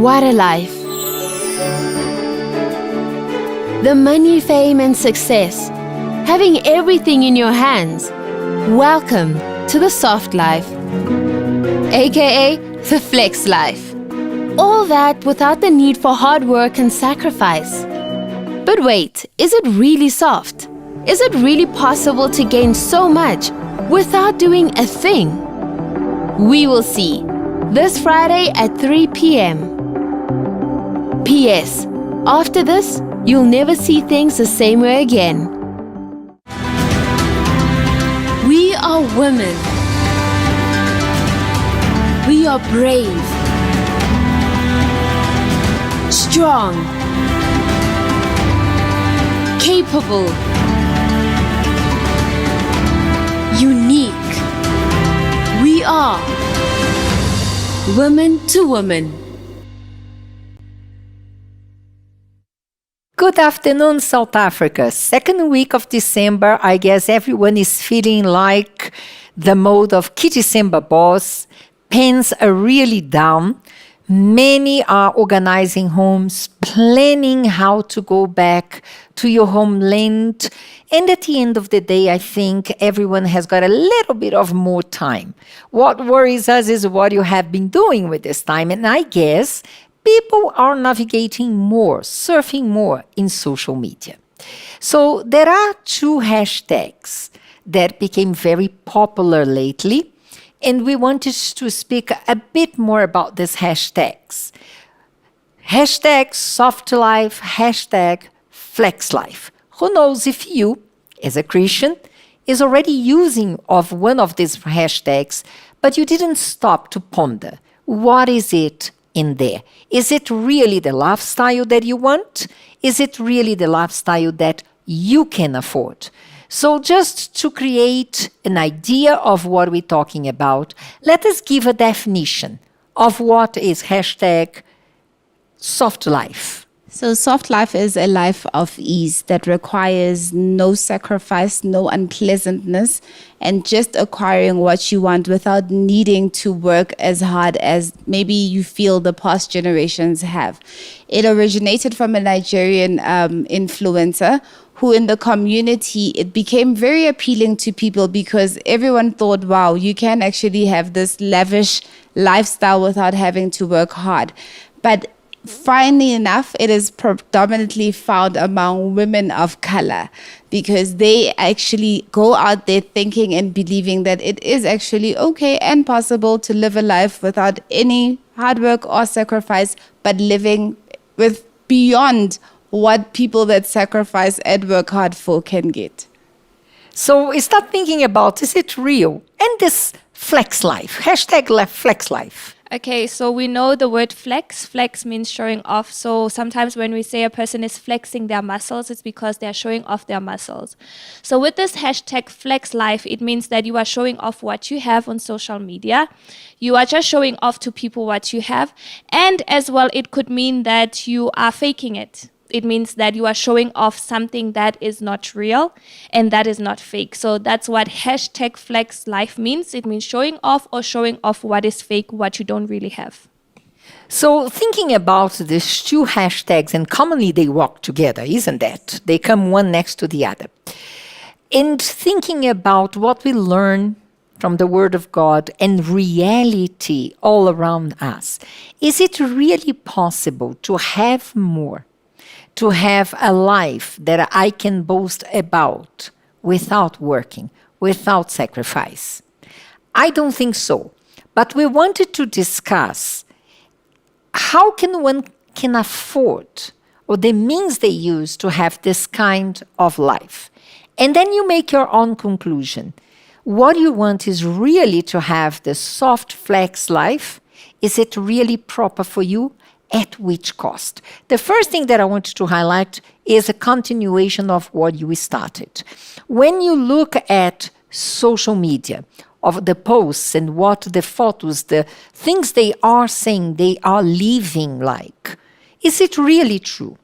What a life! The money, fame, and success. Having everything in your hands. Welcome to the soft life, aka the flex life. All that without the need for hard work and sacrifice. But wait, is it really soft? Is it really possible to gain so much without doing a thing? We will see this Friday at 3 p.m. P.S. After this, you'll never see things the same way again. We are women. We are brave, strong, capable, unique. We are women to women. Good afternoon, South Africa. Second week of December, I guess everyone is feeling like the mode of December boss. Pens are really down. Many are organizing homes, planning how to go back to your homeland. And at the end of the day, I think everyone has got a little bit of more time. What worries us is what you have been doing with this time. And I guess people are navigating more, surfing more in social media. So there are two hashtags that became very popular lately, and we wanted to speak a bit more about these hashtags. Hashtag soft life, hashtag flex life. Who knows if you, as a Christian, is already using of one of these hashtags, but you didn't stop to ponder, what is it in there? Is it really the lifestyle that you want? Is it really the lifestyle that you can afford? So just to create an idea of what we're talking about, let us give a definition of what is hashtag soft life. So soft life is a life of ease that requires no sacrifice, no unpleasantness, and just acquiring what you want without needing to work as hard as maybe you feel the past generations have. It originated from a Nigerian influencer who in the community, it became very appealing to people because everyone thought, wow, you can actually have this lavish lifestyle without having to work hard. But funnily enough, it is predominantly found among women of color because they actually go out there thinking and believing that it is actually okay and possible to live a life without any hard work or sacrifice, but living with beyond what people that sacrifice and work hard for can get. So start thinking about, is it real? And this flex life, hashtag flex life. Okay, so we know the word flex. Flex means showing off. So sometimes when we say a person is flexing their muscles, it's because they're showing off their muscles. So with this hashtag flex life, it means that you are showing off what you have on social media. You are just showing off to people what you have. And as well, it could mean that you are faking it. It means that you are showing off something that is not real and that is not fake. So that's what hashtag flex life means. It means showing off or showing off what is fake, what you don't really have. So thinking about these two hashtags, and commonly they walk together, isn't that? They come one next to the other. And thinking about what we learn from the Word of God and reality all around us, is it really possible to have more, to have a life that I can boast about without working, without sacrifice? I don't think so. But we wanted to discuss how can one can afford, or the means they use to have this kind of life. And then you make your own conclusion. What you want is really to have the soft flex life. Is it really proper for you? At which cost? The first thing that I wanted to highlight is a continuation of what you started. When you look at social media, of the posts and what the photos, the things they are saying, they are living like, is it really true?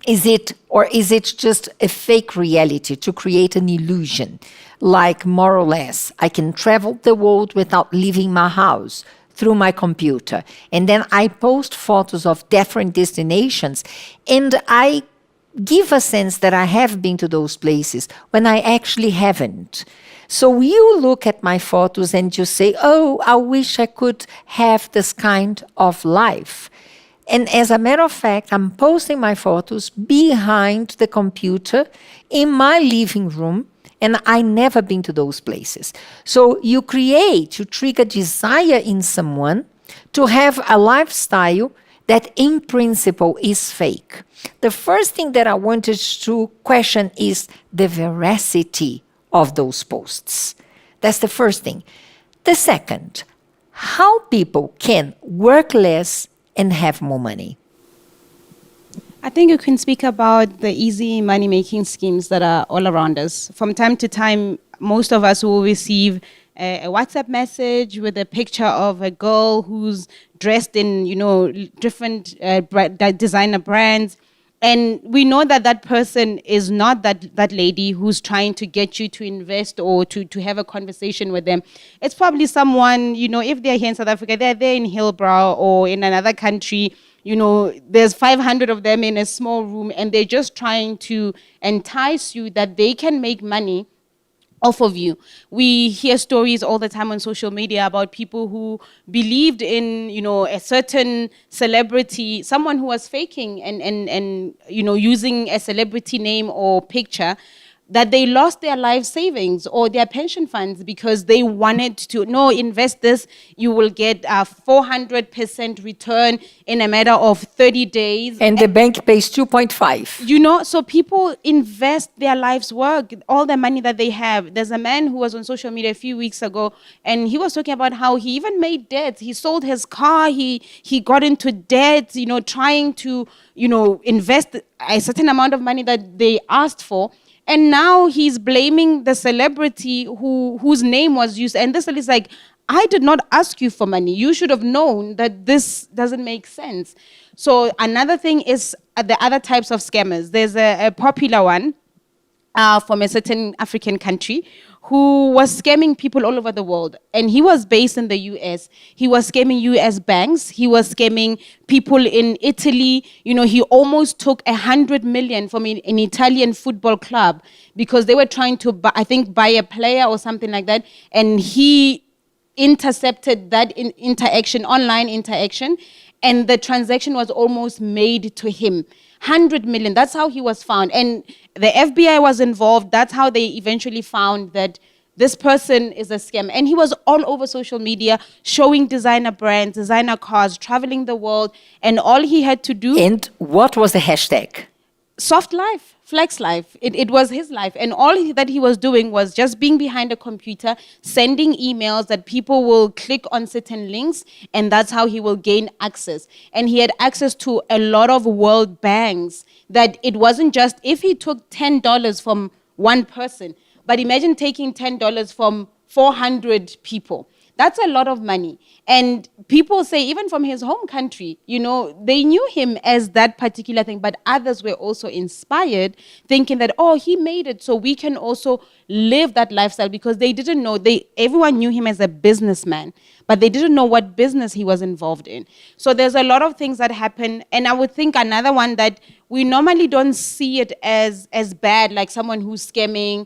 Is it just a fake reality to create an illusion? Like, more or less, I can travel the world without leaving my house through my computer. And then I post photos of different destinations, and I give a sense that I have been to those places when I actually haven't. So you look at my photos and you say, oh, I wish I could have this kind of life. And as a matter of fact, I'm posting my photos behind the computer in my living room, and I never been to those places. So you trigger desire in someone to have a lifestyle that in principle is fake. The first thing that I wanted to question is the veracity of those posts. That's the first thing. The second, how people can work less and have more money. I think you can speak about the easy money-making schemes that are all around us. From time to time, most of us will receive a WhatsApp message with a picture of a girl who's dressed in, different designer brands. And we know that that person is not that lady who's trying to get you to invest or to have a conversation with them. It's probably someone, if they're here in South Africa, they're in Hillbrow or in another country. There's 500 of them in a small room, and they're just trying to entice you that they can make money off of you. We hear stories all the time on social media about people who believed in, a certain celebrity, someone who was faking and using a celebrity name or picture, that they lost their life savings or their pension funds because they wanted to, invest this, you will get a 400% return in a matter of 30 days. And the bank pays 2.5. So people invest their life's work, all the money that they have. There's a man who was on social media a few weeks ago, and he was talking about how he even made debts. He sold his car, he got into debt, trying to, invest a certain amount of money that they asked for. And now he's blaming the celebrity whose name was used. And this is like, I did not ask you for money. You should have known that this doesn't make sense. So another thing is the other types of scammers. There's a popular one from a certain African country who was scamming people all over the world. And he was based in the US. He was scamming US banks. He was scamming people in Italy. He almost took 100 million from an Italian football club because they were trying to, buy a player or something like that. And he intercepted that online interaction. And the transaction was almost made to him. 100 million, that's how he was found. And the FBI was involved. That's how they eventually found that this person is a scam. And he was all over social media, showing designer brands, designer cars, traveling the world. And all he had to do... And what was the hashtag? Soft life, flex life. It was his life. And all that he was doing was just being behind a computer, sending emails that people will click on certain links, and that's how he will gain access. And he had access to a lot of world banks, that it wasn't just if he took $10 from one person, but imagine taking $10 from 400 people. That's a lot of money. And people say, even from his home country, they knew him as that particular thing, but others were also inspired, thinking that, he made it, so we can also live that lifestyle, because they didn't know, everyone knew him as a businessman, but they didn't know what business he was involved in. So there's a lot of things that happen. And I would think another one that we normally don't see it as bad, like someone who's scamming,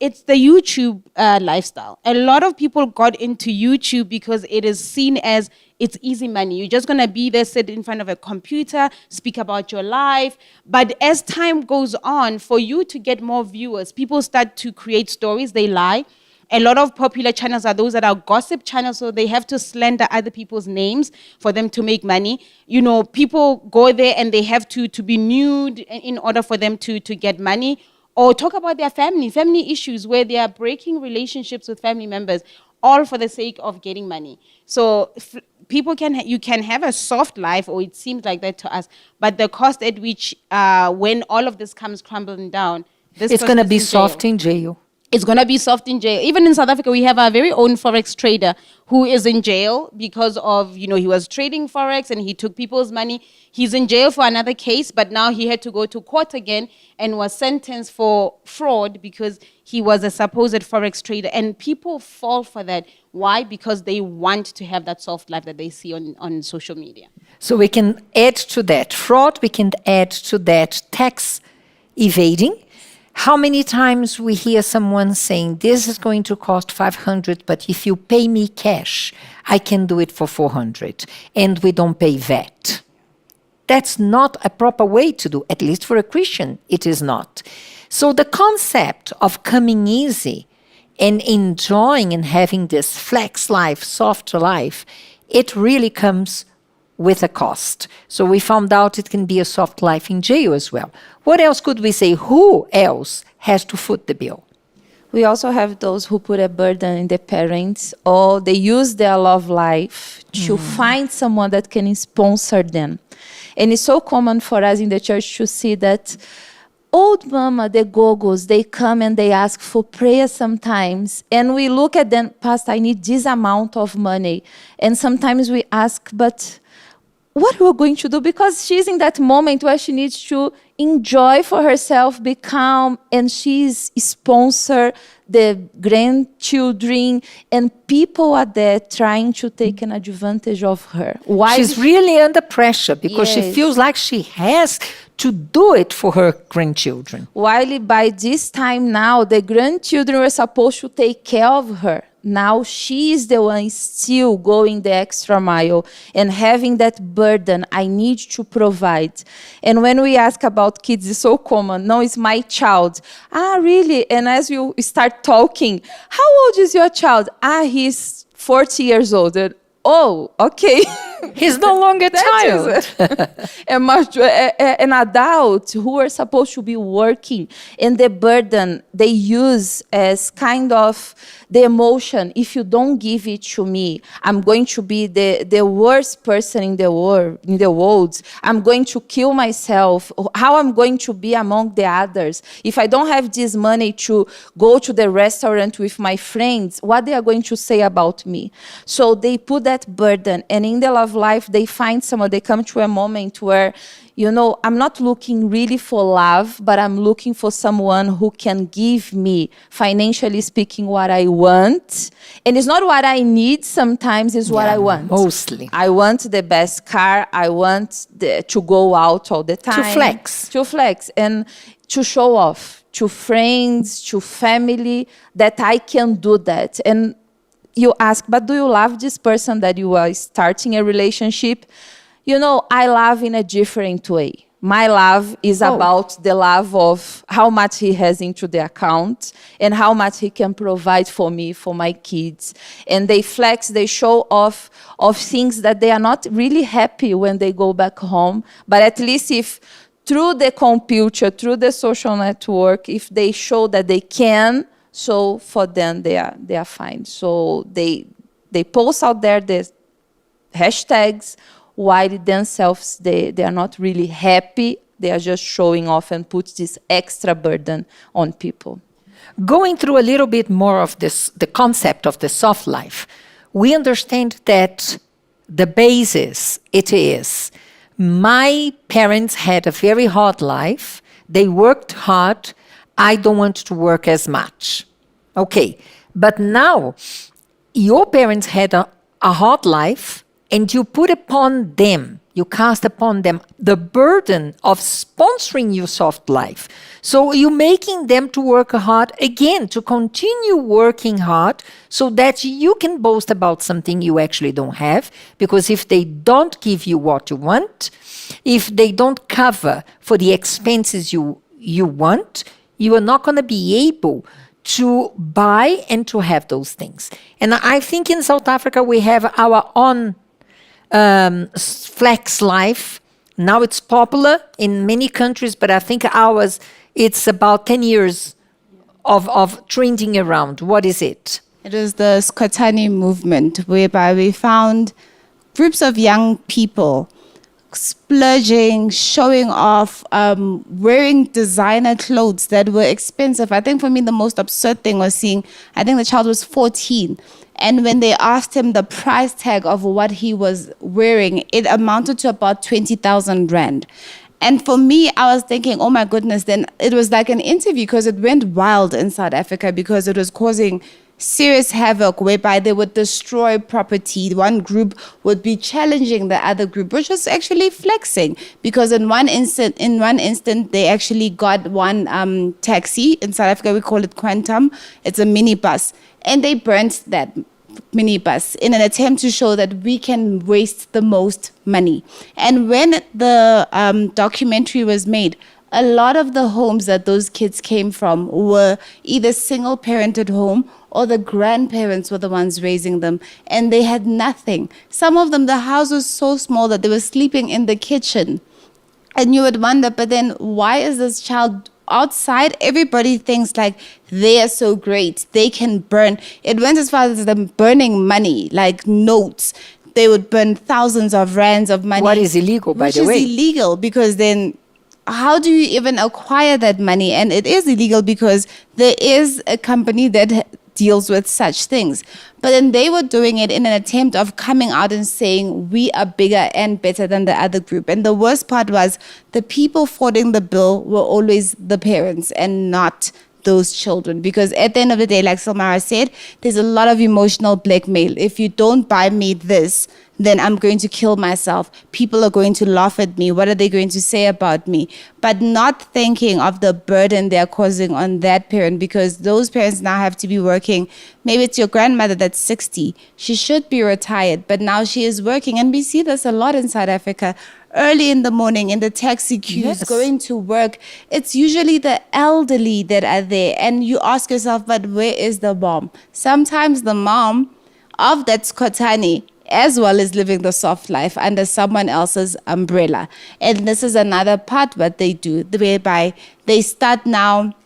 it's the YouTube lifestyle. A lot of people got into YouTube because it is seen as it's easy money. You're just going to be there, sit in front of a computer, speak about your life. But as time goes on, for you to get more viewers, people start to create stories, they lie. A lot of popular channels are those that are gossip channels, so they have to slander other people's names for them to make money. You know, people go there and they have to be nude in order for them to get money, or talk about their family issues where they are breaking relationships with family members, all for the sake of getting money. So you can have a soft life, or it seems like that to us, but the cost at which when all of this comes crumbling down, It's going to be soft in jail. It's going to be soft in jail. Even in South Africa, we have our very own Forex trader who is in jail because of, he was trading Forex and he took people's money. He's in jail for another case, but now he had to go to court again and was sentenced for fraud because he was a supposed Forex trader. And people fall for that. Why? Because they want to have that soft life that they see on social media. So we can add to that fraud, we can add to that tax evading. How many times we hear someone saying, this is going to cost 500, but if you pay me cash, I can do it for 400, and we don't pay VAT. That's not a proper way to do, at least for a Christian, it is not. So the concept of coming easy and enjoying and having this flex life, soft life, it really comes with a cost. So we found out it can be a soft life in jail as well. What else could we say? Who else has to foot the bill? We also have those who put a burden in the parents, or they use their love life to find someone that can sponsor them. And it's so common for us in the church to see that old mama, the go-go's, they come and they ask for prayer sometimes. And we look at them, Pastor, I need this amount of money. And sometimes we ask, but what we're going to do, because she's in that moment where she needs to enjoy for herself, be calm, and she's sponsor the grandchildren, and people are there trying to take an advantage of her. Why? She's really under pressure because she Yes. feels like she has to do it for her grandchildren. While by this time now, the grandchildren were supposed to take care of her. Now she is the one still going the extra mile and having that burden. I need to provide. And when we ask about kids, it's so common. No, it's my child. Ah, really? And as you start talking, how old is your child? Ah, he's 40 years old. And, oh, okay. He's no longer a child. An adult who are supposed to be working, and the burden they use as kind of the emotion. If you don't give it to me, I'm going to be the worst person in the world. I'm going to kill myself. How I'm going to be among the others? If I don't have this money to go to the restaurant with my friends, what they are going to say about me? So they put that burden, and in the love life, they find someone, they come to a moment where, I'm not looking really for love, but I'm looking for someone who can give me, financially speaking, what I want. And it's not what I need, sometimes it's what I want. Mostly. I want the best car, I want to go out all the time. To flex, and to show off to friends, to family, that I can do that. And you ask, but do you love this person that you are starting a relationship? I love in a different way. My love is about the love of how much he has into the account and how much he can provide for me, for my kids. And they flex, they show off of things that they are not really happy when they go back home. But at least if through the computer, through the social network, if they show that they can, so for them, they are fine. So they post out there the hashtags, while themselves, they are not really happy. They are just showing off and put this extra burden on people. Going through a little bit more of the concept of the soft life, we understand that the basis, it is, my parents had a very hard life. They worked hard. I don't want to work as much. Okay, but now your parents had a hard life, and you put upon them You cast upon them the burden of sponsoring your soft life. So you're making them to work hard again, to continue working hard so that you can boast about something you actually don't have. Because if they don't give you what you want, if they don't cover for the expenses you want, you are not going to be able to buy and to have those things. And I think in South Africa we have our own flex life. Now it's popular in many countries, but I think ours, it's about 10 years of trending around. What is it? It was the Skotani movement, whereby we found groups of young people splurging, showing off, wearing designer clothes that were expensive. I think for me the most absurd thing was seeing, I think the child was 14. And when they asked him the price tag of what he was wearing, it amounted to about 20,000 rand. And for me, I was thinking, oh my goodness, then it was like an interview because it went wild in South Africa because it was causing serious havoc whereby they would destroy property. One group would be challenging the other group, which was actually flexing because in one instant, they actually got one taxi. In South Africa, we call it Quantum. It's a minibus. And they burnt that minibus in an attempt to show that we can waste the most money. And when the documentary was made, a lot of the homes that those kids came from were either single-parented home or the grandparents were the ones raising them, and they had nothing. Some of them, the house was so small that they were sleeping in the kitchen. And you would wonder, but then why is this child outside? Everybody thinks like they are so great, they can burn. It went as far as them burning money, like notes. They would burn thousands of rands of money. What is illegal, by the way? Which is illegal because then how do you even acquire that money? And it is illegal because there is a company that deals with such things. But then they were doing it in an attempt of coming out and saying, we are bigger and better than the other group. And the worst part was the people footing the bill were always the parents and not those children. Because at the end of the day, like Silmara said, there's a lot of emotional blackmail. If you don't buy me this, then I'm going to kill myself. People are going to laugh at me. What are they going to say about me? But not thinking of the burden they're causing on that parent, because those parents now have to be working. Maybe it's your grandmother that's 60. She should be retired, but now she is working. And we see this a lot in South Africa. Early in the morning in the taxi queues, going to work, it's usually the elderly that are there. And you ask yourself, but where is the mom? Sometimes the mom of that Skotani as well as living the soft life under someone else's umbrella. And this is another part what they do, whereby they start now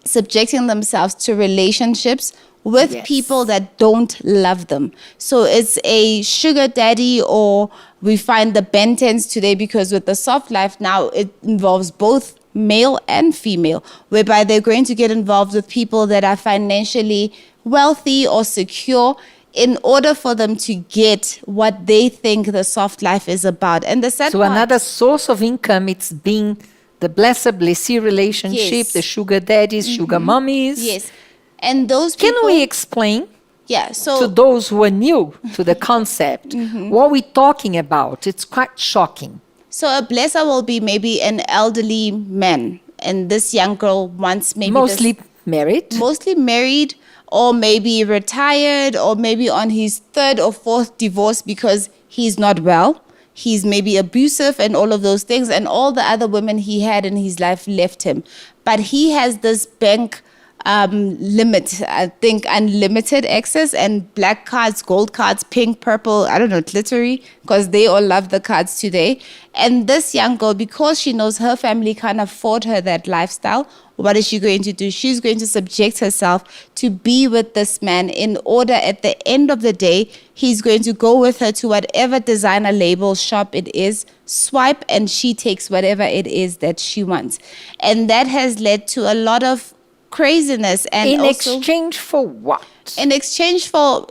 subjecting themselves to relationships with people that don't love them. So it's a sugar daddy, or we find the Bentens today, because with the soft life now, it involves both male and female, whereby they're going to get involved with people that are financially wealthy or secure, in order for them to get what they think the soft life is about. And the sad part, another source of income, it's being the blessee relationship, the sugar daddies, sugar mummies. Yes. And those people... Can we explain to those who are new to the concept what we're talking about? It's quite shocking. So a blesser will be maybe an elderly man, and this young girl wants maybe... Mostly married, or maybe retired, or maybe on his third or fourth divorce because he's not well. He's maybe abusive and all of those things, and all the other women he had in his life left him. But he has this bank limit, I think unlimited access, and black cards, gold cards, pink, purple, I don't know, glittery, because they all love the cards today. And this young girl, because she knows her family can't afford her that lifestyle, what is she going to do? She's going to subject herself to be with this man in order at the end of the day, he's going to go with her to whatever designer label shop it is, swipe, and she takes whatever it is that she wants. And that has led to a lot of craziness. And in exchange for what? In exchange for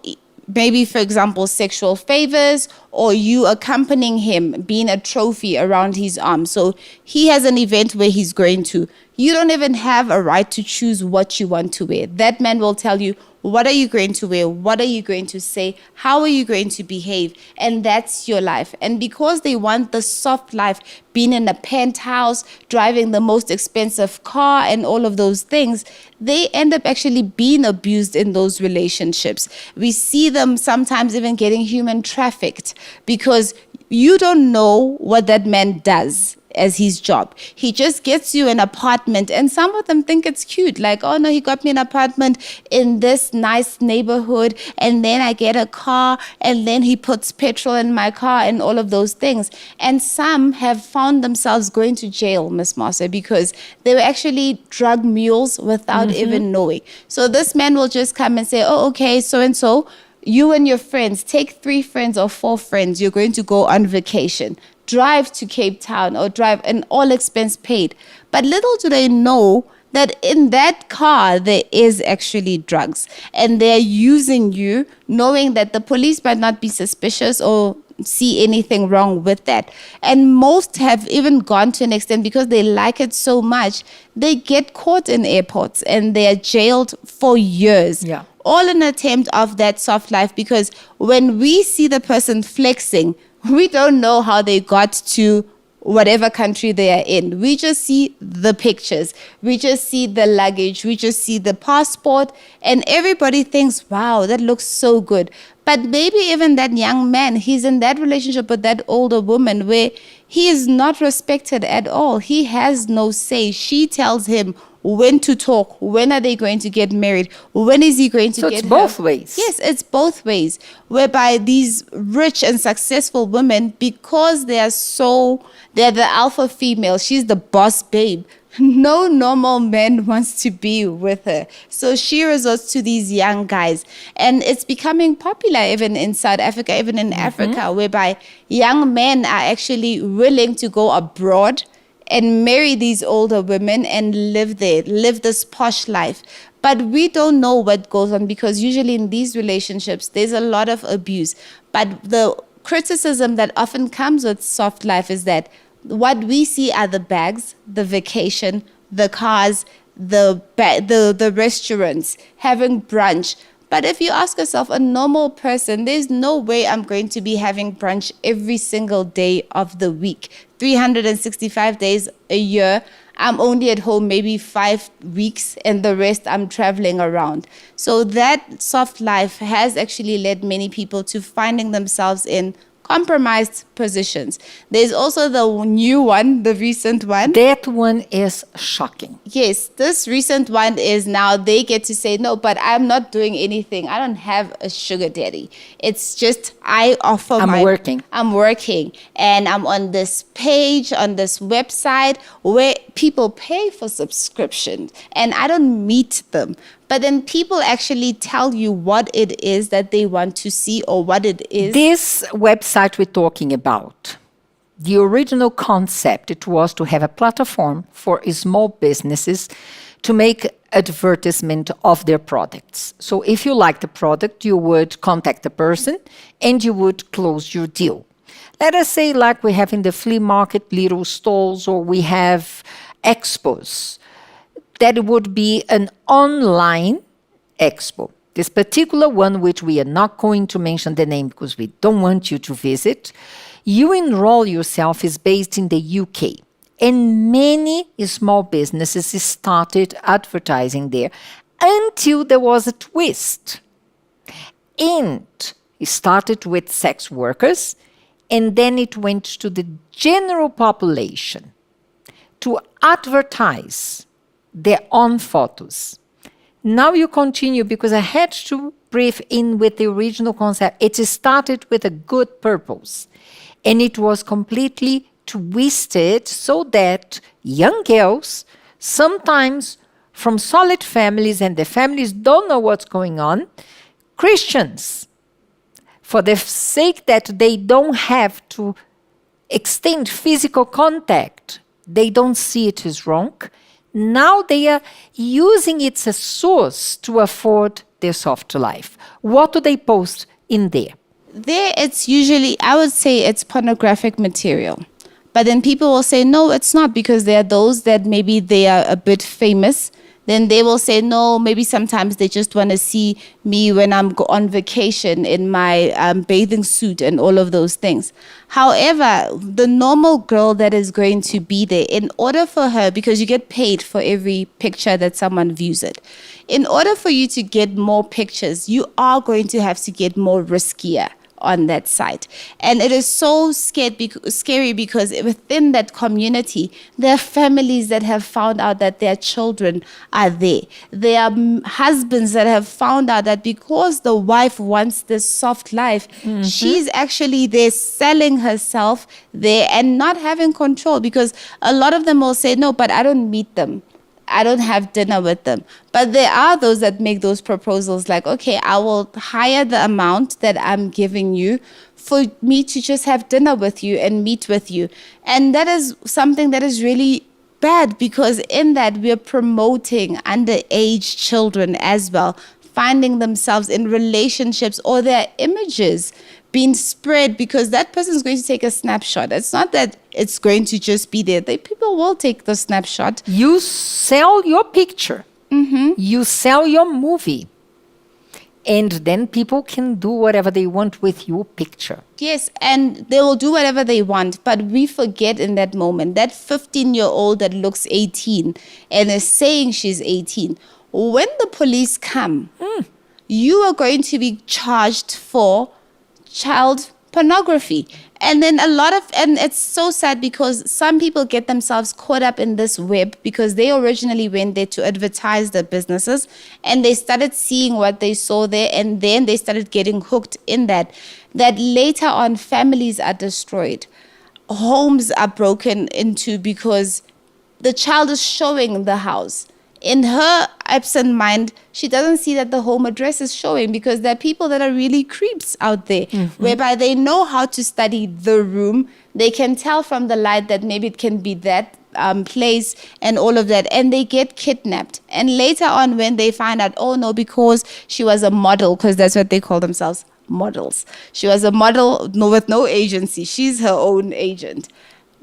maybe, for example, sexual favors, or you accompanying him, being a trophy around his arm. So he has an event where he's going to. You don't even have a right to choose what you want to wear. That man will tell you, what are you going to wear? What are you going to say? How are you going to behave? And that's your life. And because they want the soft life, being in a penthouse, driving the most expensive car and all of those things, they end up actually being abused in those relationships. We see them sometimes even getting human trafficked because you don't know what that man does as his job. He just gets you an apartment, and some of them think it's cute. Like, oh no, he got me an apartment in this nice neighborhood, and then I get a car, and then he puts petrol in my car and all of those things. And some have found themselves going to jail, Miss Marcia, because they were actually drug mules without even knowing. So this man will just come and say, oh, okay, so and so, you and your friends, take 3 friends or 4 friends, you're going to go on vacation. Drive to Cape Town or drive, and all expense paid. But little do they know that in that car there is actually drugs, and they're using you knowing that the police might not be suspicious or see anything wrong with that. And most have even gone to an extent, because they like it so much, they get caught in airports and they are jailed for years. Yeah. All an attempt of that soft life, because when we see the person flexing, we don't know how they got to whatever country they are in. We just see the pictures. We just see the luggage. We just see the passport. And everybody thinks, wow, that looks so good. But maybe even that young man, he's in that relationship with that older woman where he is not respected at all. He has no say. She tells him when to talk, when are they going to get married, when is he going to so get it's both ways. Yes, it's both ways, whereby these rich and successful women, because they're the alpha female, she's the boss babe, no normal man wants to be with her. So she resorts to these young guys. And it's becoming popular even in South Africa, even in Africa, whereby young men are actually willing to go abroad and marry these older women and live there, live this posh life. But we don't know what goes on, because usually in these relationships, there's a lot of abuse. But the criticism that often comes with soft life is that what we see are the bags, the vacation, the cars, the restaurants, having brunch. But if you ask yourself, a normal person, there's no way I'm going to be having brunch every single day of the week. 365 days a year, I'm only at home maybe 5 weeks, and the rest I'm traveling around. So that soft life has actually led many people to finding themselves in compromised positions. There's also the new one, the recent one. That one is shocking. Yes, this recent one is now they get to say, no, but I'm not doing anything. I don't have a sugar daddy. It's just I'm working, and I'm on this page, on this website where people pay for subscription, and I don't meet them. But then people actually tell you what it is that they want to see, or what it is. This website we're talking about, the original concept, it was to have a platform for small businesses to make advertisement of their products. So if you like the product, you would contact the person and you would close your deal. Let us say, like we have in the flea market, little stalls, or we have expos. That would be an online expo. This particular one, which we are not going to mention the name because we don't want you to visit, you enroll yourself, is based in the UK. And many small businesses started advertising there until there was a twist. And it started with sex workers, and then it went to the general population to advertise their own photos. Now you continue, because I had to brief in with the original concept. It started with a good purpose, and it was completely twisted so that young girls, sometimes from solid families, and the families don't know what's going on, Christians, for the sake that they don't have to extend physical contact, they don't see it as wrong. Now they are using it as a source to afford their soft life. What do they post in there? There, it's usually, I would say it's pornographic material. But then people will say, no, it's not, because there are those that maybe they are a bit famous. Then they will say, no, maybe sometimes they just want to see me when I'm on vacation in my bathing suit and all of those things. However, the normal girl that is going to be there, in order for her, because you get paid for every picture that someone views it, in order for you to get more pictures, you are going to have to get more riskier on that site. And it is so scary because within that community, there are families that have found out that their children are there. There are husbands that have found out that because the wife wants this soft life, she's actually there selling herself there and not having control, because a lot of them will say, no, but I don't meet them. I don't have dinner with them. But there are those that make those proposals like, okay, I will hire the amount that I'm giving you for me to just have dinner with you and meet with you. And that is something that is really bad, because in that we're promoting underage children as well, finding themselves in relationships, or their images being spread because that person is going to take a snapshot. It's not that it's going to just be there. People will take the snapshot. You sell your picture. You sell your movie. And then people can do whatever they want with your picture. Yes, and they will do whatever they want. But we forget in that moment, that 15-year-old that looks 18 and is saying she's 18, when the police come, you are going to be charged for child pornography. And then and it's so sad because some people get themselves caught up in this web because they originally went there to advertise their businesses, and they started seeing what they saw there, and then they started getting hooked in that later on families are destroyed, homes are broken into because the child is showing the house. In her absent mind, she doesn't see that the home address is showing, because there are people that are really creeps out there, whereby they know how to study the room. They can tell from the light that maybe it can be that place and all of that, and they get kidnapped. And later on, when they find out, oh no, because she was a model, because that's what they call themselves, models. She was a model with no agency. She's her own agent.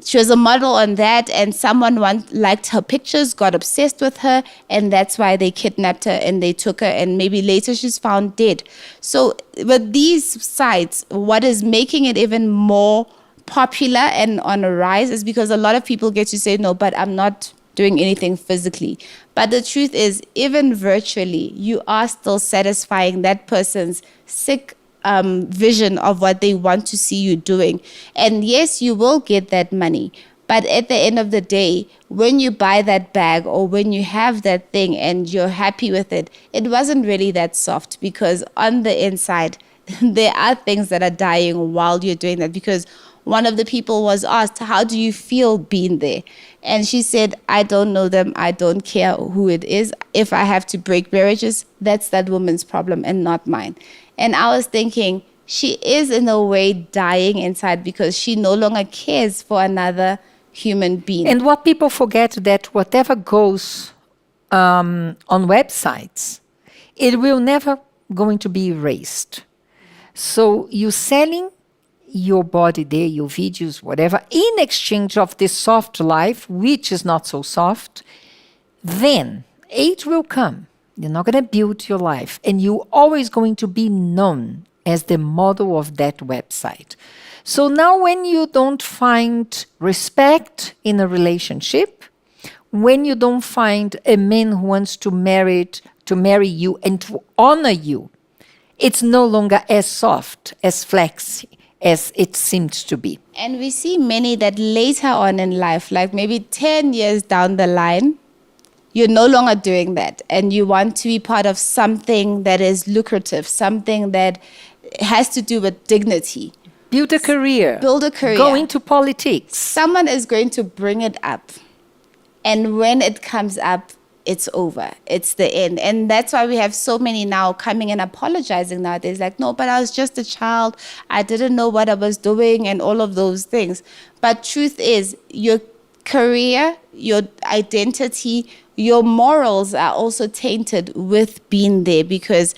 She was a model on that, and someone liked her pictures, got obsessed with her, and that's why they kidnapped her and they took her, and maybe later she's found dead. So with these sites, what is making it even more popular and on a rise is because a lot of people get to say, no, but I'm not doing anything physically. But the truth is, even virtually, you are still satisfying that person's sick vision of what they want to see you doing. And yes, you will get that money. But at the end of the day, when you buy that bag or when you have that thing and you're happy with it, it wasn't really that soft, because on the inside, there are things that are dying while you're doing that. Because one of the people was asked, how do you feel being there? And she said, I don't know them. I don't care who it is. If I have to break marriages, that's that woman's problem and not mine. And I was thinking, she is in a way dying inside because she no longer cares for another human being. And what people forget, that whatever goes on websites, it will never going to be erased. So you're selling your body there, your videos, whatever, in exchange of this soft life, which is not so soft. Then age will come. You're not going to build your life, and you're always going to be known as the model of that website. So now when you don't find respect in a relationship, when you don't find a man who wants to marry you and to honor you, it's no longer as soft, as flexy as it seems to be. And we see many that later on in life, like maybe 10 years down the line, you're no longer doing that, and you want to be part of something that is lucrative, something that has to do with dignity. Build a career. Go into politics. Someone is going to bring it up, and when it comes up, it's over. It's the end. And that's why we have so many now coming and apologizing nowadays. Like, no, but I was just a child. I didn't know what I was doing and all of those things. But truth is, your career, your identity, your morals are also tainted with being there, because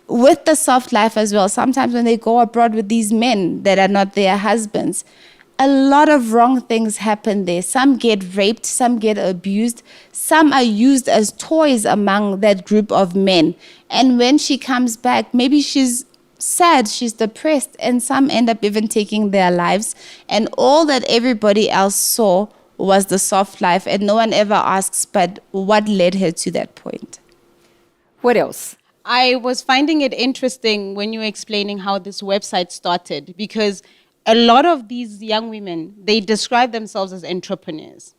with the soft life as well, sometimes when they go abroad with these men that are not their husbands, a lot of wrong things happen there. Some get raped, some get abused, some are used as toys among that group of men. And when she comes back, maybe she's sad, she's depressed, and some end up even taking their lives. And all that everybody else saw was the soft life, and no one ever asks, but what led her to that point? What else? I was finding it interesting when you were explaining how this website started, because a lot of these young women, they describe themselves as entrepreneurs.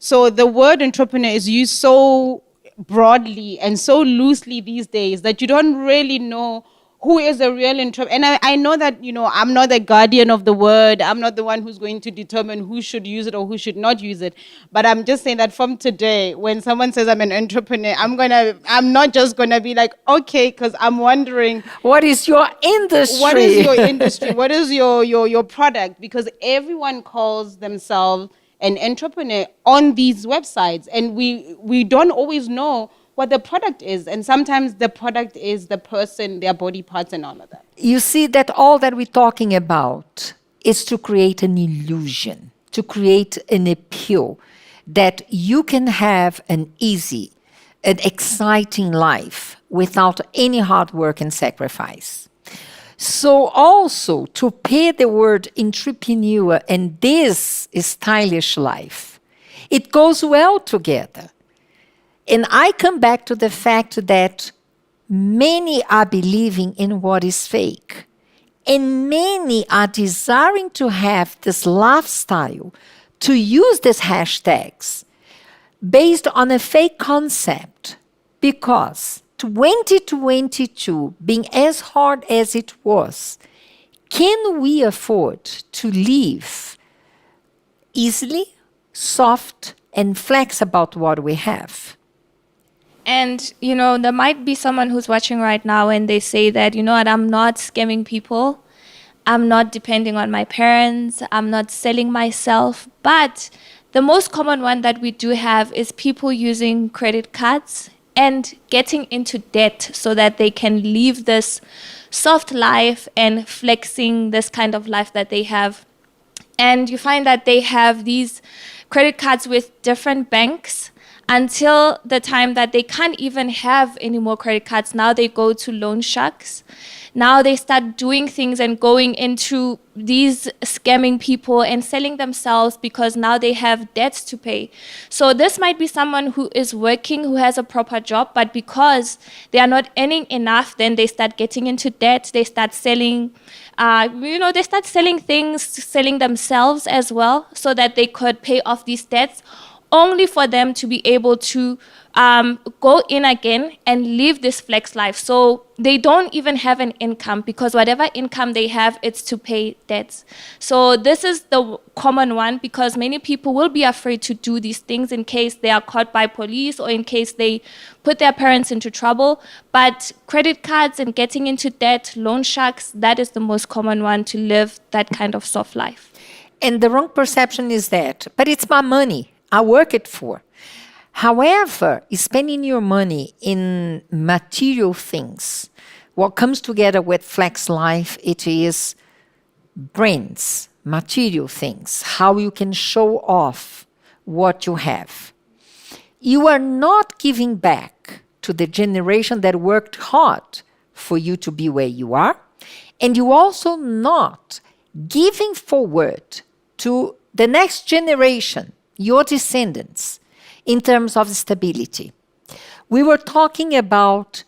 So the word entrepreneur is used so broadly and so loosely these days that you don't really know who is a real entrepreneur. And I know that, I'm not the guardian of the word. I'm not the one who's going to determine who should use it or who should not use it. But I'm just saying that from today, when someone says I'm an entrepreneur, I'm not just going to be like, okay, because I'm wondering. What is your industry? What is your industry? What is your product? Because everyone calls themselves an entrepreneur on these websites. And we don't always know what the product is. And sometimes the product is the person, their body parts and all of that. You see that all that we're talking about is to create an illusion, to create an appeal that you can have an easy, an exciting life without any hard work and sacrifice. So also to pair the word entrepreneur and this stylish life, it goes well together. And I come back to the fact that many are believing in what is fake. And many are desiring to have this lifestyle, to use these hashtags based on a fake concept. Because 2022, being as hard as it was, can we afford to live easily, soft, and flex about what we have? And, there might be someone who's watching right now and they say that, what, I'm not scamming people. I'm not depending on my parents. I'm not selling myself. But the most common one that we do have is people using credit cards and getting into debt so that they can live this soft life and flexing this kind of life that they have. And you find that they have these credit cards with different banks until the time that they can't even have any more credit cards. Now they go to loan sharks. Now they start doing things and going into these scamming people and selling themselves because now they have debts to pay. So this might be someone who is working, who has a proper job, but because they are not earning enough, then they start getting into debt. They start selling, they start selling things, selling themselves as well so that they could pay off these debts, only for them to be able to go in again and live this flex life. So they don't even have an income because whatever income they have, it's to pay debts. So this is the common one because many people will be afraid to do these things in case they are caught by police or in case they put their parents into trouble. But credit cards and getting into debt, loan sharks, that is the most common one to live that kind of soft life. And the wrong perception is that, but it's my money. I work it for. However, spending your money in material things, what comes together with flex life, it is brands, material things, how you can show off what you have. You are not giving back to the generation that worked hard for you to be where you are, and you also not giving forward to the next generation, your descendants, in terms of stability. We were talking about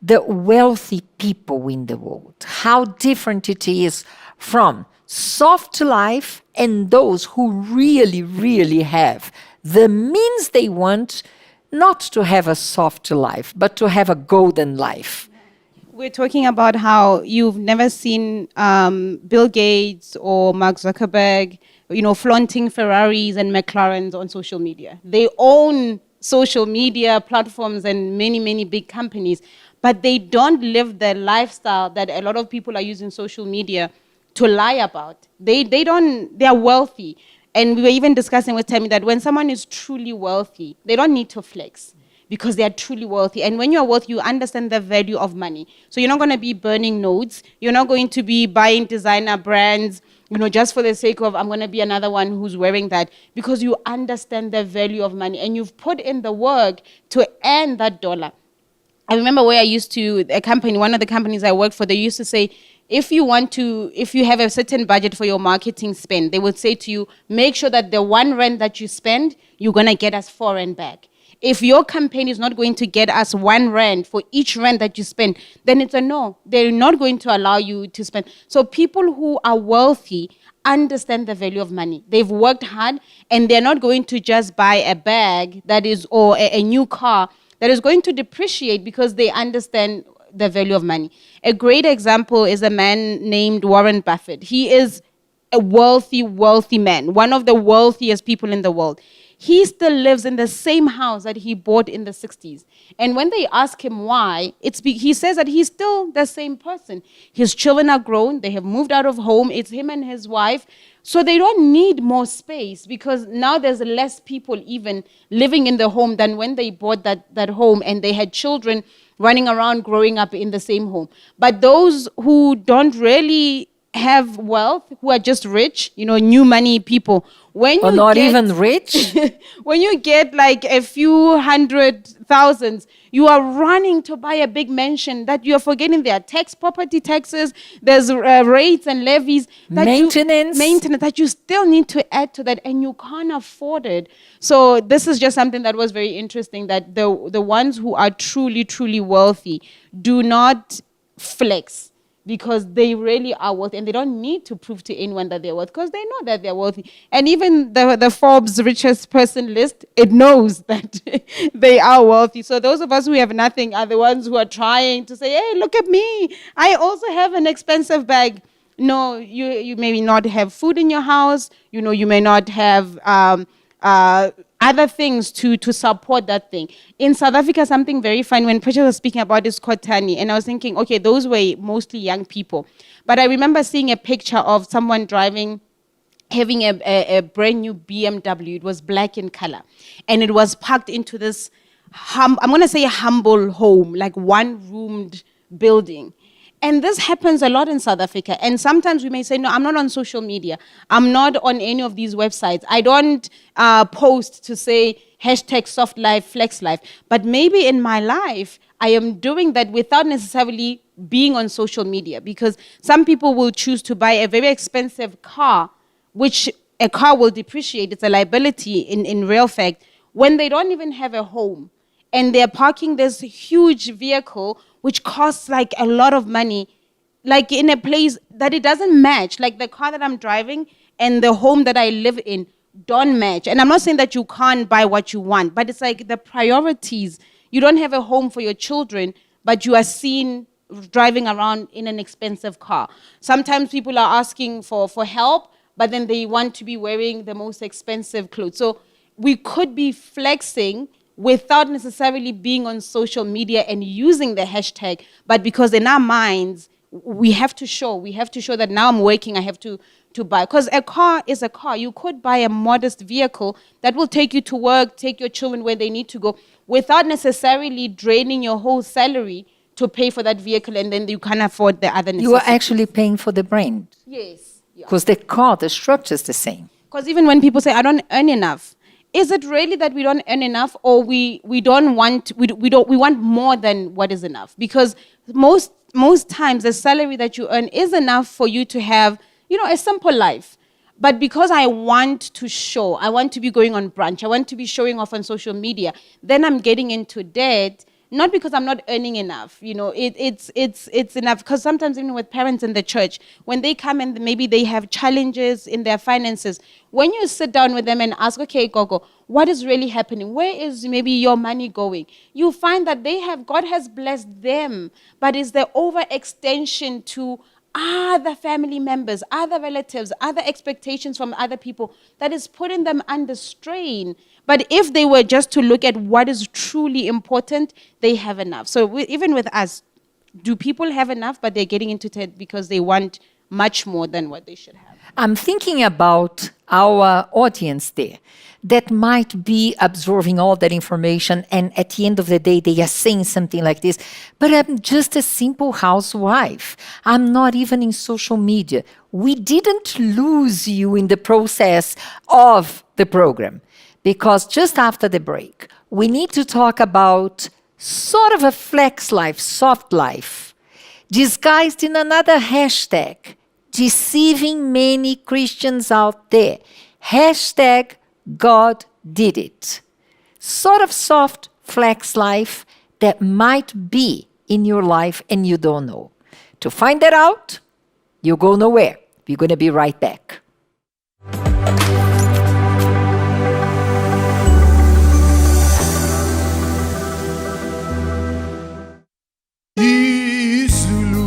the wealthy people in the world, how different it is from soft life and those who really, really have the means they want not to have a soft life, but to have a golden life. We're talking about how you've never seen Bill Gates or Mark Zuckerberg flaunting Ferraris and McLarens on social media. They own social media platforms and many, many big companies, but they don't live the lifestyle that a lot of people are using social media to lie about. They are wealthy. And we were even discussing with Tammy that when someone is truly wealthy, they don't need to flex. because they are truly wealthy. And when you're wealthy, you understand the value of money. So you're not going to be burning notes. You're not going to be buying designer brands, just for the sake of, I'm going to be another one who's wearing that, because you understand the value of money and you've put in the work to earn that dollar. I remember where I used to, one of the companies I worked for, they used to say, if you have a certain budget for your marketing spend, they would say to you, make sure that the R1 that you spend, you're going to get us R4 back. If your campaign is not going to get us R1 for each rand that you spend, then it's a no. They're not going to allow you to spend. So people who are wealthy understand the value of money. They've worked hard, and they're not going to just buy a bag or a new car that is going to depreciate, because they understand the value of money. A great example is a man named Warren Buffett. He is a wealthy, wealthy man, one of the wealthiest people in the world. He still lives in the same house that he bought in the 60s. And when they ask him why, he says that he's still the same person. His children are grown. They have moved out of home. It's him and his wife. So they don't need more space, because now there's less people even living in the home than when they bought that home and they had children running around growing up in the same home. But those who don't really have wealth, who are just rich, new money people, even rich, when you get like a few $100,000, you are running to buy a big mansion that you are forgetting there are property taxes, there's rates and levies, maintenance that you still need to add to that, and you can't afford it. So this is just something that was very interesting, that the ones who are truly, truly wealthy do not flex, because they really are wealthy, and they don't need to prove to anyone that they're wealthy, because they know that they're wealthy. And even the Forbes richest person list, it knows that they are wealthy. So those of us who have nothing are the ones who are trying to say, hey, look at me, I also have an expensive bag. No, you may not have food in your house, you may not have other things to support that thing. In South Africa, something very fun, when Precious was speaking about is Kotani, and I was thinking, okay, those were mostly young people. But I remember seeing a picture of someone having a brand new BMW. It was black in color. And it was packed into this, I'm going to say a humble home, like one-roomed building. And this happens a lot in South Africa. And sometimes we may say, no, I'm not on social media. I'm not on any of these websites. I don't post to say #soft life, flex life. But maybe in my life, I am doing that without necessarily being on social media. Because some people will choose to buy a very expensive car, which a car will depreciate. It's a liability in real fact, when they don't even have a home. And they're parking this huge vehicle, which costs like a lot of money, like in a place that it doesn't match. Like the car that I'm driving and the home that I live in don't match. And I'm not saying that you can't buy what you want, but it's like the priorities. You don't have a home for your children, but you are seen driving around in an expensive car. Sometimes people are asking for help, but then they want to be wearing the most expensive clothes. So we could be flexing without necessarily being on social media and using the hashtag, but because in our minds, we have to show that now I'm working, I have to buy. Because a car is a car. You could buy a modest vehicle that will take you to work, take your children where they need to go, without necessarily draining your whole salary to pay for that vehicle, and then you can't afford the other necessities. You are actually paying for the brand. Yes. Because the car, the structure is the same. Because even when people say, I don't earn enough, is it really that we don't earn enough, or we want more than what is enough? Because most times the salary that you earn is enough for you to have, a simple life. But because I want to show, I want to be going on brunch, I want to be showing off on social media, then I'm getting into debt. Not because I'm not earning enough, it's enough. Because sometimes even with parents in the church, when they come and maybe they have challenges in their finances, when you sit down with them and ask, okay, Gogo, what is really happening? Where is maybe your money going? You find that God has blessed them, but it's the overextension to other family members, other relatives, other expectations from other people that is putting them under strain. But if they were just to look at what is truly important, they have enough. So even with us, do people have enough, but they're getting into debt because they want much more than what they should have. I'm thinking about our audience there that might be absorbing all that information, and at the end of the day, they are saying something like this, but I'm just a simple housewife. I'm not even in social media. We didn't lose you in the process of the program, because just after the break, we need to talk about sort of a flex life, soft life, disguised in another hashtag, deceiving many Christians out there. Hashtag God did it. Sort of soft flex life that might be in your life and you don't know. To find that out, you go nowhere. We're going to be right back. Izulu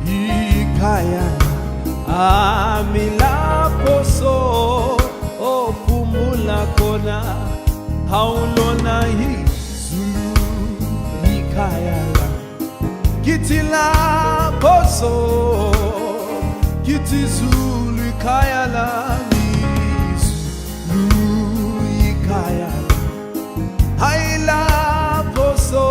ikhaya amilapho so ophumula khona hawulona izulu ikhaya kithi lapho so kithi izulu ikhaya izulu ikhaya hayilapho so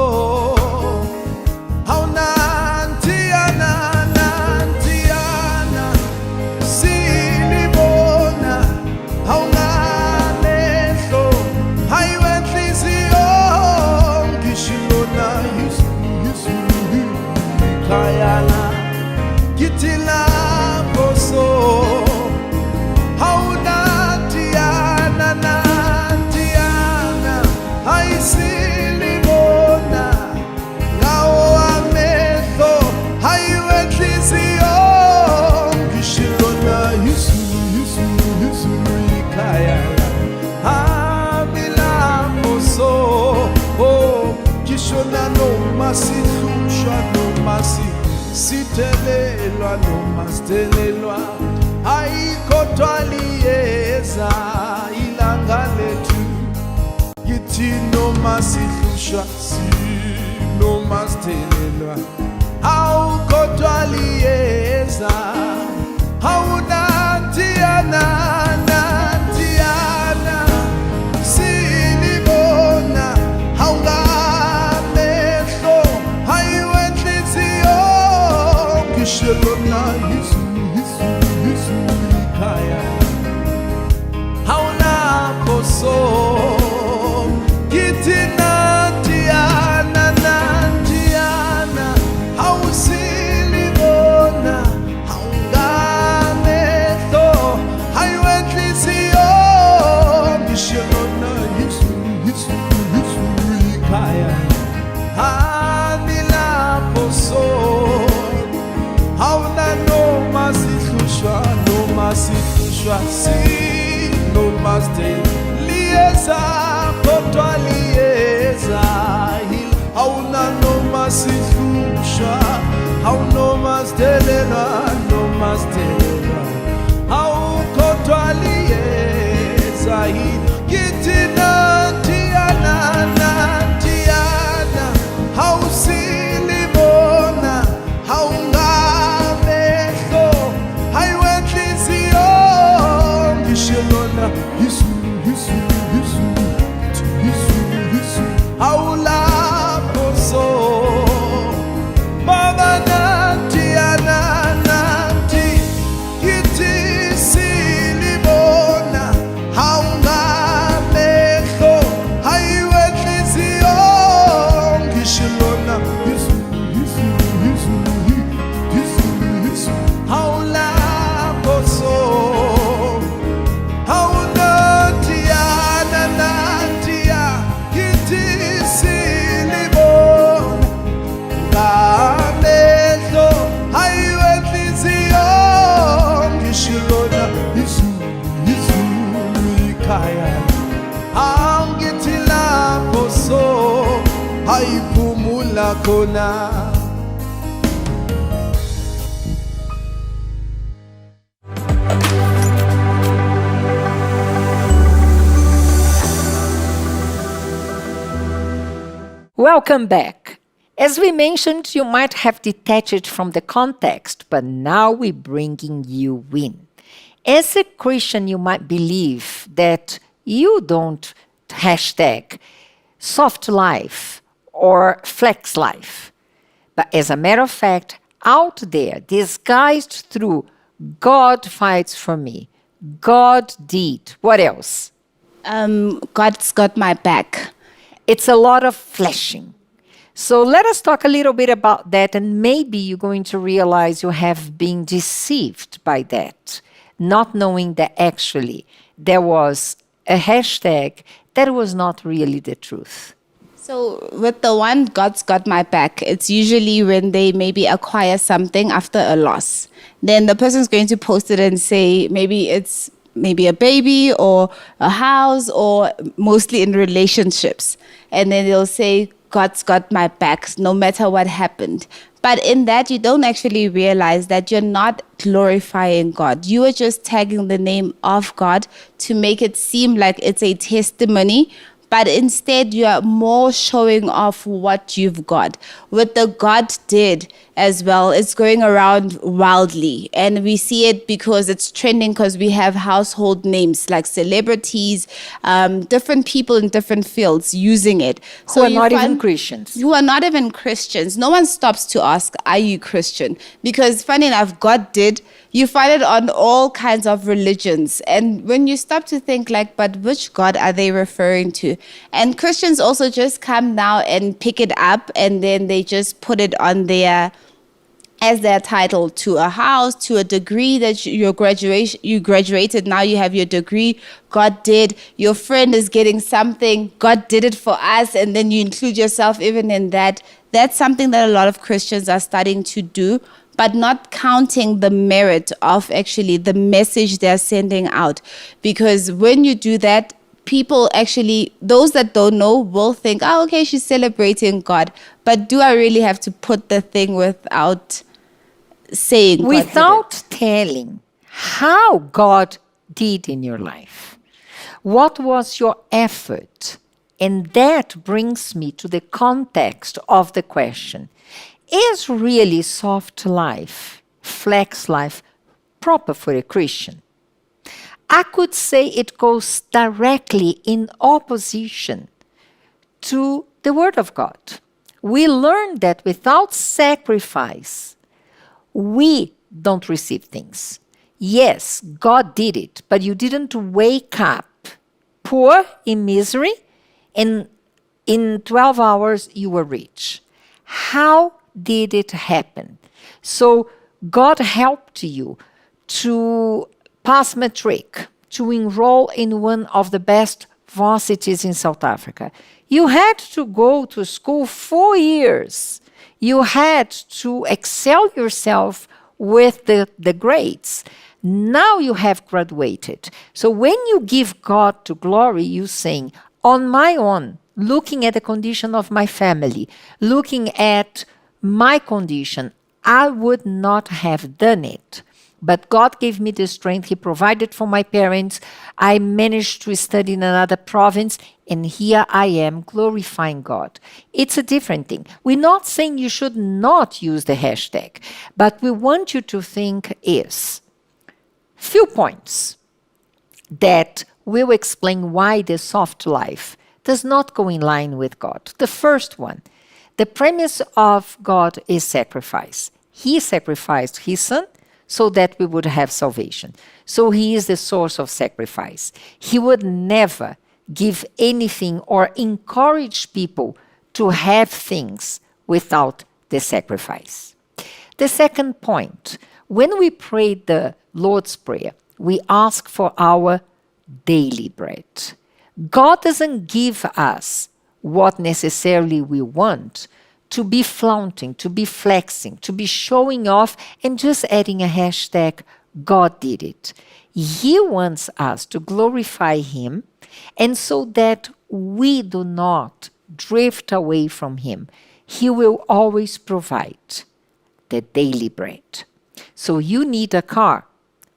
sitelelwa noma sitelelwa ayikhothwa liyeza ilanga lethu yithi noma sihlushwa noma sitelelwa awukhothwa liyeza awunantiyana nantiyana silibona awungamehlo ayiwenhliziyo Shalona Yesu ikhaya hauna koso kithi nantiana hausilibona haungamehlo hayiwenhliziyo Shalona Yesu ikhaya hamilapho so Hauna noma sihlushwa noma stay liyeza kodwa liyeza hauna noma sihlushwa haunoma noma stelelwa haukodwa liyeza kithi nantiana hausilibona haunga Shalona Yesu haulapho so baba nanti kithi silibona haungamehlo hayiwenhliziyo Shalona Yesu haulapho so Haipumula kona Welcome back. As we mentioned, you might have detached from the context, but now we're bringing you in. As a Christian, you might believe that you don't hashtag soft life or flex life. But as a matter of fact, out there, disguised through God fights for me, God did, what else? God's got my back. It's a lot of flashing. So let us talk a little bit about that, and maybe you're going to realize you have been deceived by that, not knowing that actually there was a hashtag that was not really the truth. So with the one, God's got my back, it's usually when they maybe acquire something after a loss. Then the person's going to post it and say maybe it's a baby or a house, or mostly in relationships. And then they'll say, God's got my back no matter what happened. But in that, you don't actually realize that you're not glorifying God. You are just tagging the name of God to make it seem like it's a testimony, but instead you are more showing off what you've got. What the God did as well, it's going around wildly. And we see it because it's trending, because we have household names like celebrities, different people in different fields using it. Who are not even Christians. Who are not even Christians. No one stops to ask, are you Christian? Because funny enough, God did. You find it on all kinds of religions. And when you stop to think like, but which God are they referring to? And Christians also just come now and pick it up, and then they just put it on as their title to a house, to a degree that you graduated, now you have your degree. God did. Your friend is getting something. God did it for us. And then you include yourself even in that. That's something that a lot of Christians are starting to do, but not counting the merit of actually the message they're sending out. Because when you do that, people actually, those that don't know will think, oh, okay, she's celebrating God. But do I really have to put the thing without saying God without telling how God did in your life? What was your effort? And that brings me to the context of the question. Is really soft life, flex life, proper for a Christian? I could say it goes directly in opposition to the Word of God. We learn that without sacrifice, we don't receive things. Yes, God did it, but you didn't wake up poor in misery, and in 12 hours you were rich. How did it happen? So God helped you to pass matric, to enroll in one of the best varsities in South Africa. You had to go to school 4 years. You had to excel yourself with the grades. Now you have graduated. So when you give God to glory, you're saying, on my own, looking at the condition of my family, looking at my condition, I would not have done it. But God gave me the strength. He provided for my parents. I managed to study in another province, and here I am glorifying God. It's a different thing. We're not saying you should not use the hashtag, but we want you to think is few points that will explain why the soft life does not go in line with God. The first one, the premise of God is sacrifice. He sacrificed his son so that we would have salvation. So he is the source of sacrifice. He would never give anything or encourage people to have things without the sacrifice. The second point, when we pray the Lord's Prayer, we ask for our daily bread. God doesn't give us what necessarily we want to be flaunting, to be flexing, to be showing off and just adding a hashtag, God did it. He wants us to glorify him, and so that we do not drift away from him, he will always provide the daily bread. So you need a car.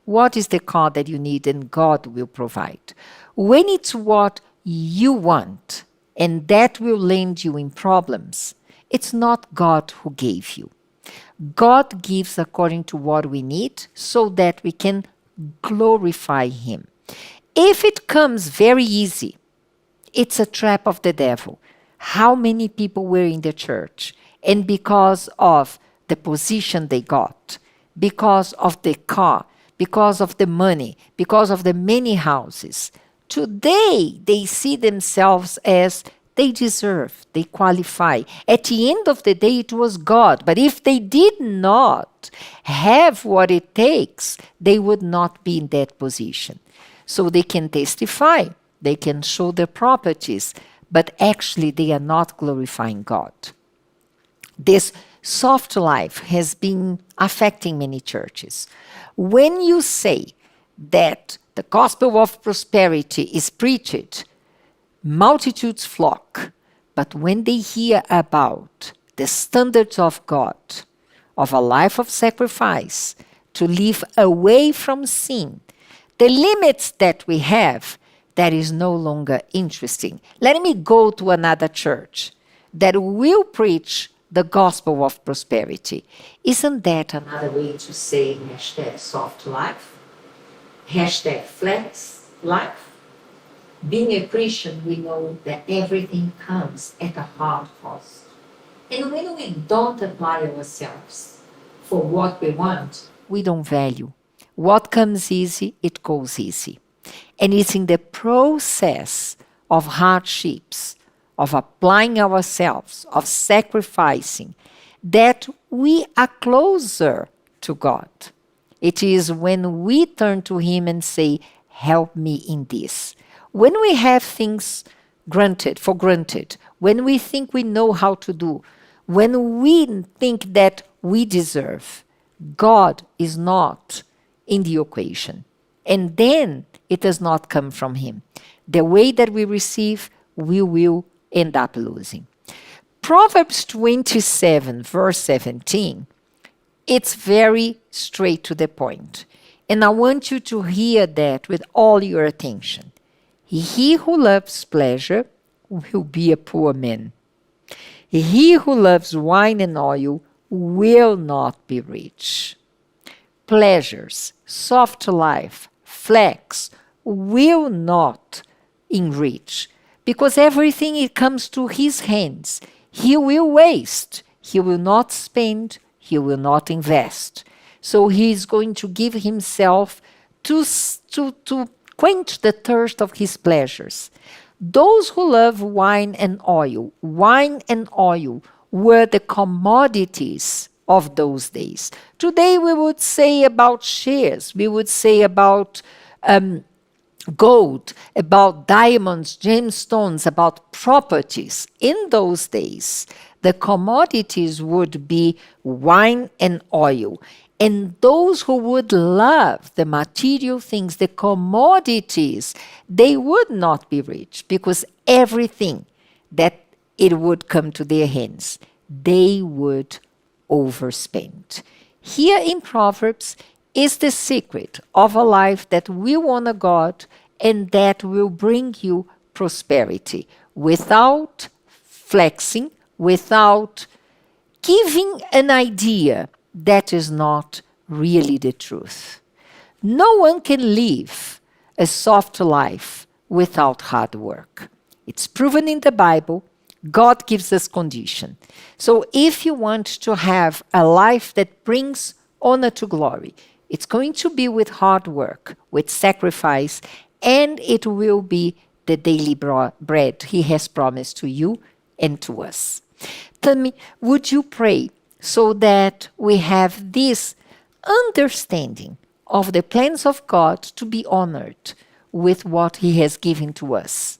What is the car that you need and God will provide? When it's what you want, and that will land you in problems, It's not God who gave you. God gives according to what we need so that we can glorify Him. If it comes very easy, it's a trap of the devil. How many people were in the church, and because of the position they got, because of the car, because of the money, because of the many houses, today they see themselves as they deserve, they qualify. At the end of the day, it was God. But if they did not have what it takes, they would not be in that position. So they can testify, they can show their properties, but actually they are not glorifying God. This soft life has been affecting many churches. When you say that the gospel of prosperity is preached, multitudes flock. But when they hear about the standards of God, of a life of sacrifice, to live away from sin, the limits that we have, that is no longer interesting. Let me go to another church that will preach the gospel of prosperity. Isn't that another way to say hashtag soft life? Hashtag flex life? Being a Christian, we know that everything comes at a hard cost. And when we don't apply ourselves for what we want, we don't value. What comes easy, it goes easy. And it's in the process of hardships, of applying ourselves, of sacrificing, that we are closer to God. It is when we turn to Him and say, help me in this. When we have things for granted, when we think we know how to do, when we think that we deserve, God is not in the equation. And then it does not come from Him. The way that we receive, we will end up losing. Proverbs 27, verse 17, it's very straight to the point. And I want you to hear that with all your attention. He who loves pleasure will be a poor man. He who loves wine and oil will not be rich. Pleasures, soft life, flex will not enrich, because everything it comes to his hands, he will waste. He will not spend, he will not invest. So he is going to give himself to quench the thirst of his pleasures. Those who love wine and oil were the commodities of those days. Today we would say about shares, we would say about gold, about diamonds, gemstones, about properties. In those days, the commodities would be wine and oil. And those who would love the material things, the commodities, they would not be rich, because everything that it would come to their hands, they would overspend. Here in Proverbs is the secret of a life that will honor God and that will bring you prosperity without flexing, without giving an idea that is not really the truth. No one can live a soft life without hard work. It's proven in the Bible. God gives us condition. So if you want to have a life that brings honor to glory, it's going to be with hard work, with sacrifice, and it will be the daily bread He has promised to you and to us. Tell me, would you pray so that we have this understanding of the plans of God to be honored with what He has given to us?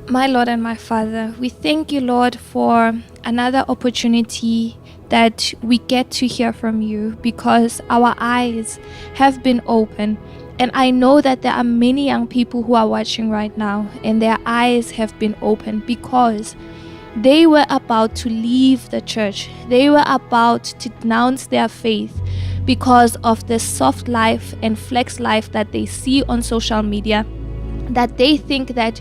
My Lord and my Father, we thank you, Lord, for another opportunity that we get to hear from you, because our eyes have been open. And I know that there are many young people who are watching right now, and their eyes have been opened because they were about to leave the church. They were about to denounce their faith because of the soft life and flex life that they see on social media. that they think that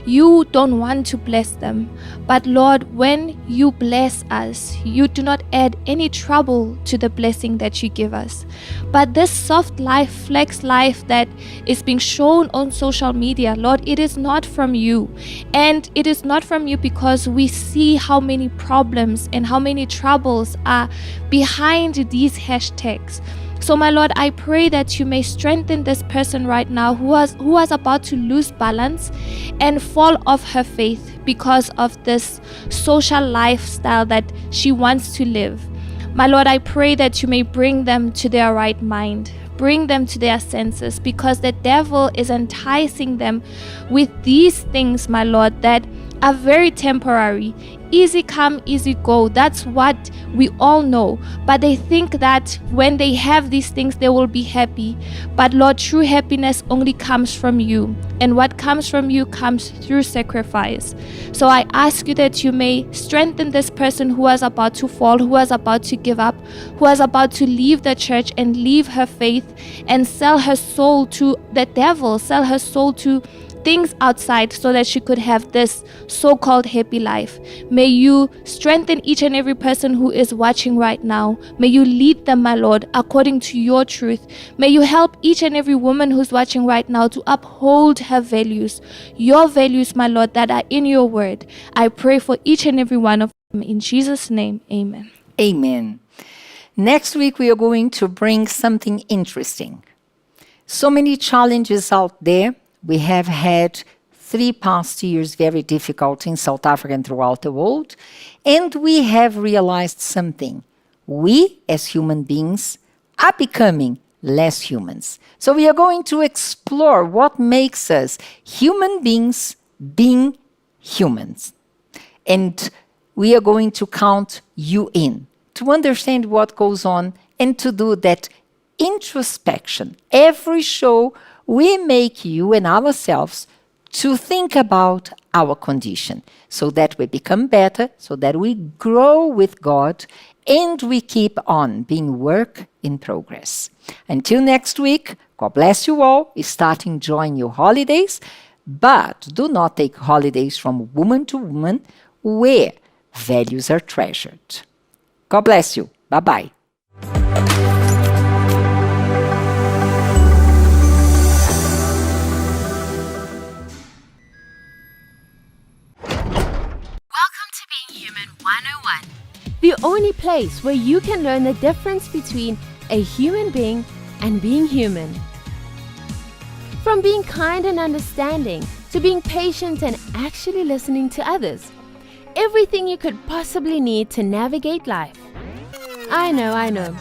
you don't want to bless them. But Lord, when you bless us, you do not add any trouble to the blessing that you give us. But this soft life, flex life that is being shown on social media, Lord, it is not from you. And it is not from you because we see how many problems and how many troubles are behind these hashtags. So, my Lord, I pray that you may strengthen this person right now who was about to lose balance and fall off her faith because of this social lifestyle that she wants to live. My Lord, I pray that you may bring them to their right mind, bring them to their senses, because the devil is enticing them with these things, my Lord, that are very temporary. Easy come, easy go. That's what we all know. But they think that when they have these things, they will be happy. But Lord, true happiness only comes from you. And what comes from you comes through sacrifice. So I ask you that you may strengthen this person who was about to fall, who was about to give up, who was about to leave the church and leave her faith and sell her soul to the devil, sell her soul to things outside so that she could have this so-called happy life. May you strengthen each and every person who is watching right now. May you lead them, my Lord, according to your truth. May you help each and every woman who's watching right now to uphold her values, your values, my Lord, that are in your word. I pray for each and every one of them. In Jesus' name, amen. Amen. Next week, we are going to bring something interesting. So many challenges out there. We have had 3 past years very difficult in South Africa and throughout the world. And we have realized something. We, as human beings, are becoming less humans. So we are going to explore what makes us human beings being humans. And we are going to count you in to understand what goes on and to do that introspection. Every show, we make you and ourselves to think about our condition so that we become better, so that we grow with God, and we keep on being work in progress. Until next week, God bless you all. Start enjoying your holidays, but do not take holidays from woman to woman where values are treasured. God bless you. Bye-bye. Human 101. The only place where you can learn the difference between a human being and being human. From being kind and understanding to being patient and actually listening to others. Everything you could possibly need to navigate life. I know.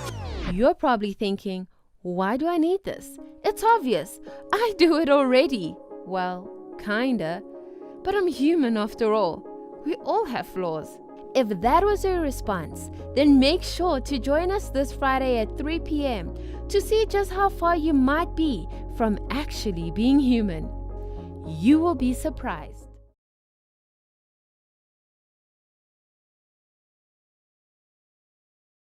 You're probably thinking, why do I need this? It's obvious. I do it already. Well, kinda. But I'm human after all. We all have flaws. If that was your response, then make sure to join us this Friday at 3 p.m. to see just how far you might be from actually being human. You will be surprised.